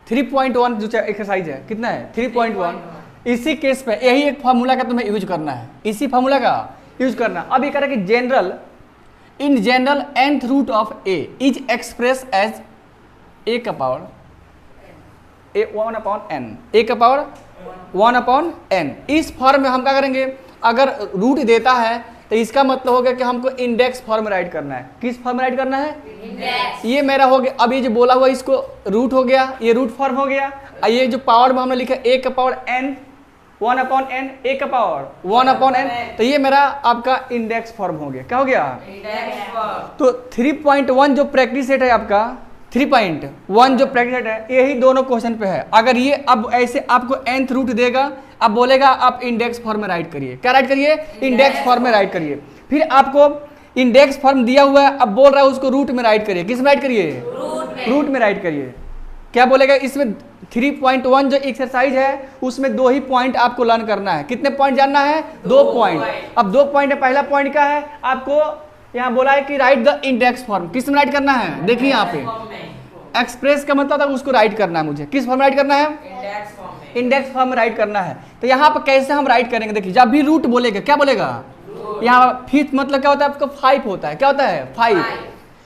3.1 जो एक्सरसाइज है कितना है 3.1। इसी केस पे यही एक फार्मूला का तुम्हें यूज करना है, इसी फार्मूला का यूज करना। अब ये कह रहा है कि general in general nth root of a is express as a का पावर a 1/n, a का पावर 1/n। इस फॉर्म में हम क्या करेंगे, अगर रूट देता है तो इसका मतलब हो गया कि हमको इंडेक्स फॉर्म में राइट करना है। किस फॉर्म में राइट करना है, इंडेक्स। ये मेरा हो गया। अब ये जो बोला हुआ इसको रूट हो गया, ये रूट फॉर्म हो गया। ये जो पावर में हमने लिखा a का पावर n 1/n, a का पावर 1/n, तो ये मेरा आपका इंडेक्स फॉर्म हो गया। क्या हो गया, इंडेक्स फॉर्म। तो 3.1 जो प्रैक्टिस सेट है आपका, 3.1 जो प्रैक्टिस सेट है, यही दोनों क्वेश्चन पे है। अगर ये अब ऐसे आपको nth रूट देगा, अब बोलेगा आप इंडेक्स फॉर्म में राइट करिए। क्या राइट करिए, इंडेक्स फॉर्म में राइट करिए। फिर आपको इंडेक्स फॉर्म दिया हुआ है, अब बोल रहा है उसको रूट में राइट करिए। किस में राइट करिए, रूट में राइट करिए। क्या बोलेगा इसमें 3.1 जो एक्सरसाइज है उसमें 2 ही पॉइंट आपको लर्न करना है। कितने पॉइंट जानना है, 2 पॉइंट। अब 2 पॉइंट है, पहला पॉइंट क्या है, आपको यहाँ बोला है कि राइट द इंडेक्स फॉर्म। किस में राइट करना है, देखिए यहाँ पे एक्सप्रेस का मतलब था उसको राइट करना है। मुझे किस फॉर्म में राइट करना है, इंडेक्स फॉर्म में राइट करना है। तो यहाँ पर कैसे हम राइट करेंगे, देखिए जब भी रूट बोलेगा क्या बोलेगा, यहाँ फिफ्थ मतलब क्या होता है आपका 5 होता है। क्या होता है 5।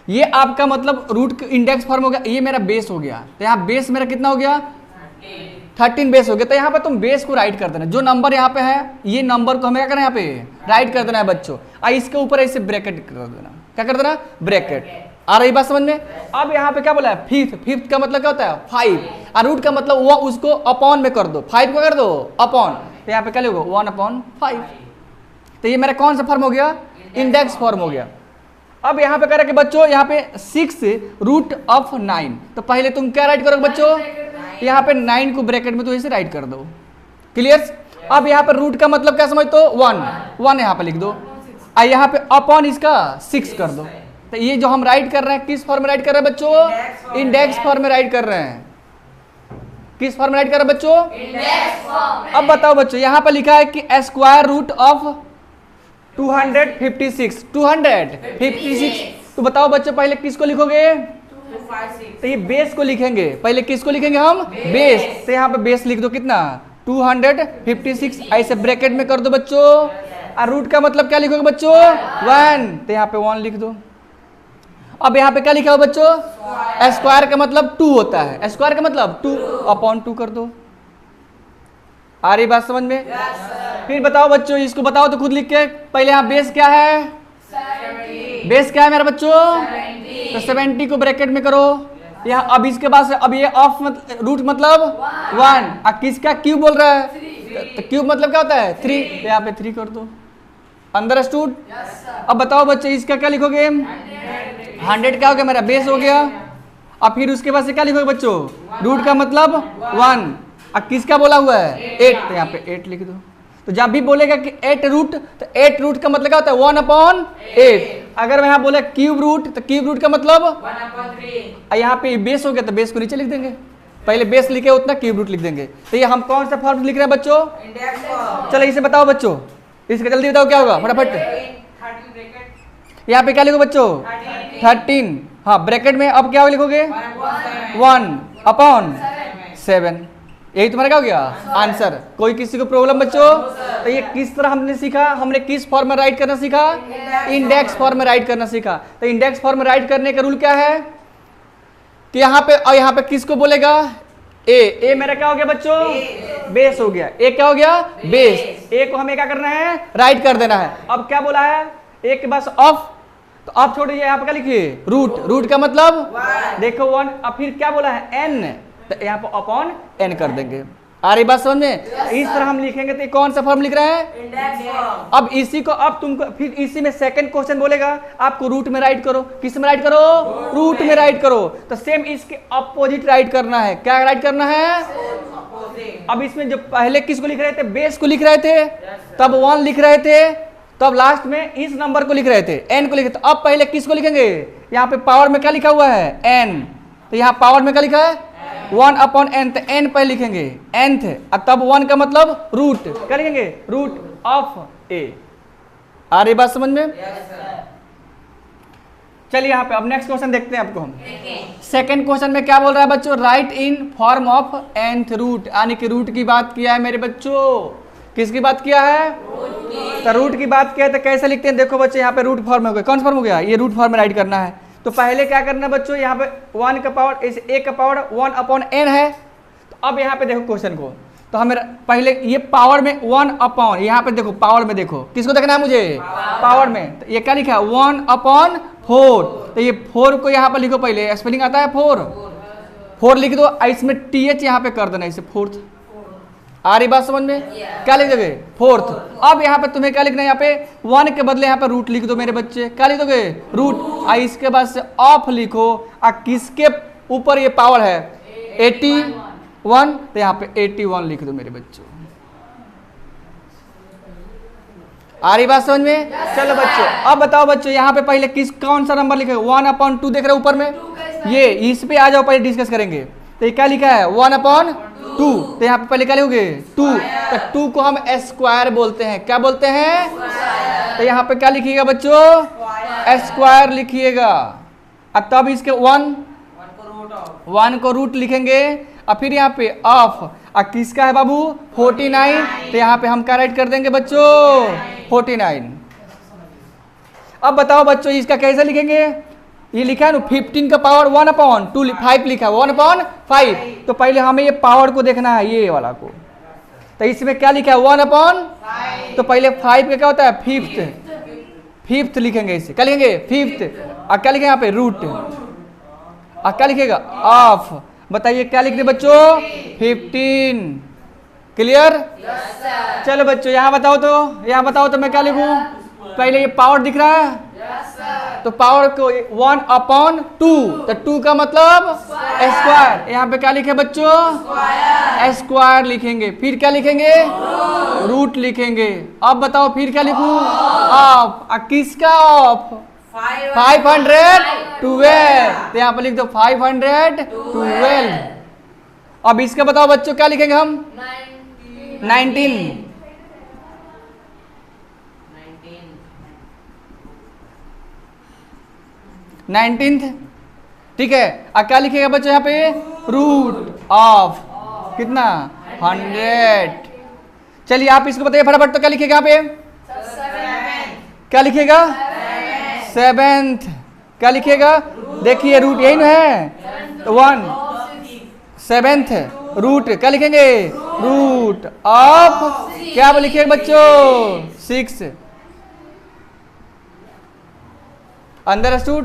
ये आपका मतलब रूट इंडेक्स फॉर्म हो गया। ये मेरा बेस हो गया, तो यहाँ बेस मेरा कितना हो गया 13 बेस हो गया। तो यहाँ पे तुम बेस को राइट कर देना, जो नंबर यहाँ पे है ये नंबर को हमें क्या करना है, यहाँ पे राइट कर देना है बच्चों। और इसके ऊपर ऐसे ब्रैकेट कर देना। क्या कर देना, ब्रैकेट। आ रही बात समझ में। अब यहाँ पे क्या बोला है, फिफ्थ का मतलब क्या होता है 5, और रूट का मतलब वो उसको अपॉन में कर दो, 5 को कर दो अपॉन, तो यहाँ पे क्या लिखोगे 1/5। तो ये मेरा कौन सा फॉर्म हो गया, इंडेक्स फॉर्म हो गया। अब यहाँ पे कह रहा कि बच्चों यहाँ पे 6√9, तो पहले तुम क्या राइट करोगे बच्चों, यहाँ पे 9 को ब्रैकेट में तो ऐसे राइट कर दो। क्लियर। अब यहाँ पे रूट का मतलब क्या समझ, तो 1 यहाँ पे लिख दो, और यहाँ पे अपॉन इसका 6 कर दो। तो ये जो हम राइट कर रहे हैं किस फॉर्म में राइट कर रहे हैं बच्चों, इंडेक्स फॉर्म में राइट कर रहे हैं। किस फॉर्म में राइट कर रहे हैं बच्चों, इंडेक्स फॉर्म। अब बताओ बच्चों, यहाँ पे लिखा है कि स्क्वायर रूट ऑफ 256, तो बताओ बच्चों पहले किसको लिखोगे, तो ये बेस को लिखेंगे। पहले किसको लिखेंगे हम, बेस। तो यहाँ पे बेस लिख दो कितना 256, ऐसे ब्रैकेट में कर दो बच्चों। और रूट का मतलब क्या लिखोगे बच्चों 1, तो यहाँ पे 1 लिख दो। अब यहाँ पे क्या लिखा हो बच्चों, स्क्वायर का मतलब 2 होता है, स्क्वायर का मतलब 2/2 कर दो। आ रही बात समझ में। फिर बताओ बच्चों, इसको बताओ तो खुद लिख के। पहले यहाँ बेस क्या है, 70। बेस क्या है मेरा बच्चों 70। तो 70 को ब्रैकेट में करो यहाँ। अब इसके बाद अब ये ऑफ रूट मतलब 1, और किसका क्यूब बोल रहा है, तो क्यूब मतलब क्या होता है 3, तो यहाँ पे 3 कर दो। अंडरस्टूड। अब बताओ बच्चे इसका क्या लिखोगे, 100 क्या हो गया मेरा बेस हो गया। अब फिर उसके बाद से क्या लिखोगे बच्चों, रूट का मतलब 1, अब किसका बोला हुआ है 8, तो यहाँ पे 8 लिख दो। तो जब भी बोलेगा कि 8 रूट, तो 8 रूट का मतलब क्या होता है 1/8। अगर मैं यहाँ बोले क्यूब रूट, तो क्यूब रूट का मतलब 1/3। यहाँ पे बेस हो गया तो बेस को नीचे लिख देंगे, पहले बेस लिखे उतना क्यूब रूट लिख देंगे। तो ये हम कौन सा फॉर्म लिख रहे हैं बच्चों, इंडेक्स फॉर्म। चलो इसे बताओ बच्चों, इसका जल्दी बताओ क्या होगा फटाफट। यहाँ पे क्या लिखो बच्चों 13, हाँ ब्रैकेट में। अब क्या लिखोगे 1/7, यही तुम्हारा क्या हो गया आंसर। कोई किसी को प्रॉब्लम बच्चों, तो ये किस तरह हमने सीखा, हमने किस फॉर्म में राइट करना सीखा, इंडेक्स फॉर्म में राइट करना सीखा। तो इंडेक्स फॉर्म में राइट करने का रूल क्या है कि यहाँ पे और यहाँ पे किसको बोलेगा ए मेरा क्या हो गया बच्चों बेस हो गया। ए क्या हो गया बेस। ए को हमें क्या करना है राइट कर देना है। अब क्या बोला है ए के पास ऑफ, तो ऑफ छोड़िए, यहाँ पे क्या लिखिए रूट का मतलब देखो 1। अब फिर क्या बोला है एन, तो यहाँ पर अपॉन एन कर देंगे। आ रही बात समझ में। इस तरह हम लिखेंगे तो कौन सा फॉर्म लिख रहे हैं इंडेक्स फॉर्म। अब इसी को अब तुमको फिर इसी में सेकंड क्वेश्चन बोलेगा आपको रूट में राइट करो। किस में राइट करो रूट में राइट करो। तो सेम इसके अपोजिट राइट करना है। क्या राइट करना है अब इसमें जो पहले किसको लिख रहे थे बेस को लिख रहे थे, तब 1 लिख रहे थे, तब लास्ट में इस नंबर को लिख रहे थे एन को लिखे। तो अब पहले किसको लिखेंगे, यहाँ पे पावर में क्या लिखा हुआ है एन, तो यहाँ पावर में क्या लिखा है 1/n, तो n पहले लिखेंगे nth, तब 1 का मतलब रूट, क्या लिखेंगे रूट ऑफ a। आ रही बात समझ में। चलिए यहाँ पे अब नेक्स्ट क्वेश्चन देखते हैं आपको हम। सेकंड क्वेश्चन में क्या बोल रहा है बच्चों, write in form of nth root, यानी कि रूट की बात किया है मेरे बच्चों। किसकी बात किया है? तो रूट की बात किया है, तो कैसे लिखते हैं देखो बच्चों, यहाँ पे रूट फॉर्म हो गया। कौन सा फॉर्म हो गया? ये रूट फॉर्म में राइट करना है। तो पहले क्या करना है बच्चों, यहाँ पे 1 का पावर इस a का पावर 1/n है। तो अब यहाँ पे देखो क्वेश्चन को, तो हमें पहले ये पावर में 1/, यहाँ पे देखो पावर में, देखो किसको देखना है मुझे? पावर में। तो ये क्या लिखा है? 1/4। तो ये 4 को यहाँ पर लिखो, पहले स्पेलिंग आता है 4 लिख दो, इसमें th यहाँ पे कर देना, इसे फोर्थ। आ रही बात समझ में? क्या लिख दोगे? फोर्थ। अब यहाँ पे तुम्हें क्या लिखना है? यहाँ पे 1 के बदले यहाँ पे रूट लिख दो मेरे बच्चे। क्या लिख दोगे? रूट। इसके बाद से ऑफ लिखो, किसके ऊपर ये पावर है? 81। तो यहाँ पे 81 लिख दो मेरे बच्चों। आ रही बात समझ में? चलो बच्चों, अब बताओ बच्चों, यहाँ पे पहले कौन सा नंबर लिखे? 1/2 देख रहे हो ऊपर में, ये इस पे आ जाओ, पहले डिस्कस करेंगे। तो ये क्या लिखा है? 1/2। तो यहाँ पे पहले क्या लिखोगे? 2। तो 2 को हम स्क्वायर बोलते हैं। क्या बोलते हैं? तो यहाँ पे क्या लिखिएगा बच्चों? स्क्वायर लिखिएगा। अब तब इसके 1 को रूट लिखेंगे, और फिर यहाँ पे ऑफ। किसका है बाबू? 49। तो यहाँ पे हम क्या राइट कर देंगे बच्चों? 49। अब बताओ बच्चों, इसका कैसे लिखेंगे? ये लिखा है ना 15 का पावर 1/2, 5 लिखा है 1/5। तो पहले हमें ये पावर को देखना है, ये वाला को। तो इसमें क्या लिखा है? 1/5। तो पहले 5 का क्या होता है? फिफ्थ लिखेंगे इसे। क्या लिखेंगे? फिफ्थ। और क्या लिखेंगे यहाँ पे? रूट। और क्या लिखेगा? ऑफ। बताइए क्या लिख दे बच्चों? 15। क्लियर? चलो बच्चों यहाँ बताओ तो मैं क्या लिखूं? पहले ये पावर दिख रहा है, तो पावर को 1/2। तो 2 का मतलब स्क्वायर। यहाँ पे क्या लिखे बच्चों? स्क्वायर लिखेंगे। फिर क्या लिखेंगे? रूट लिखेंगे। अब बताओ फिर क्या लिखूं? ऑफ। किसका ऑफ? 512। तो यहाँ पर लिख दो 512। अब इसका बताओ बच्चों क्या लिखेंगे हम? 19। 19th। ठीक है। अब क्या लिखेगा बच्चों यहाँ पे? रूट ऑफ कितना? 100। चलिए आप इसको बताइए फटाफट। तो क्या लिखेगा यहाँ पे? क्या लिखेगा? 7th। क्या लिखेगा? देखिए रूट यही ना है, तो 1 7th रूट। क्या लिखेंगे? रूट ऑफ क्या लिखेगा बच्चों? 6। अंडरस्टूड?